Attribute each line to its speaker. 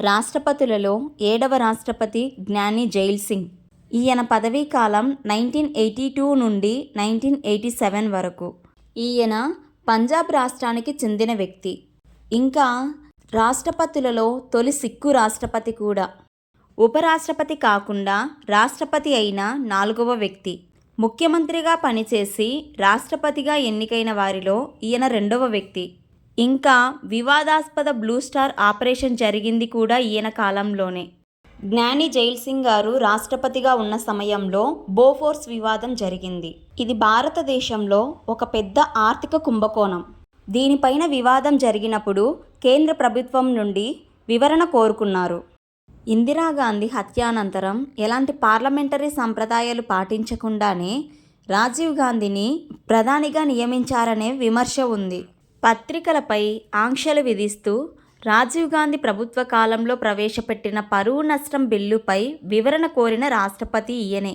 Speaker 1: రాష్ట్రపతులలో 7వ రాష్ట్రపతి జ్ఞాని జైల్ సింగ్. ఈయన పదవీ కాలం 1982 నుండి 1987 వరకు. ఈయన పంజాబ్ రాష్ట్రానికి చెందిన వ్యక్తి. ఇంకా రాష్ట్రపతులలో తొలి సిక్కు రాష్ట్రపతి కూడా. ఉపరాష్ట్రపతి కాకుండా రాష్ట్రపతి అయిన 4వ వ్యక్తి. ముఖ్యమంత్రిగా పనిచేసి రాష్ట్రపతిగా ఎన్నికైన వారిలో ఈయన 2వ వ్యక్తి. ఇంకా వివాదాస్పద బ్లూ స్టార్ ఆపరేషన్ జరిగింది కూడా ఈయన కాలంలోనే. జ్ఞాని జైల్ సింగ్ గారు రాష్ట్రపతిగా ఉన్న సమయంలో బోఫోర్స్ వివాదం జరిగింది. ఇది భారతదేశంలో ఒక పెద్ద ఆర్థిక కుంభకోణం. దీనిపైన వివాదం జరిగినప్పుడు కేంద్ర ప్రభుత్వం నుండి వివరణ కోరుకున్నారు. ఇందిరాగాంధీ హత్యానంతరం ఎలాంటి పార్లమెంటరీ సంప్రదాయాలు పాటించకుండానే రాజీవ్ గాంధీని ప్రధానిగా నియమించారనే విమర్శ ఉంది. పత్రికలపై ఆంక్షలు విధిస్తూ రాజీవ్ గాంధీ ప్రభుత్వ కాలంలో ప్రవేశపెట్టిన పరువు నష్టం బిల్లుపై వివరణ కోరిన రాష్ట్రపతి ఈయనే.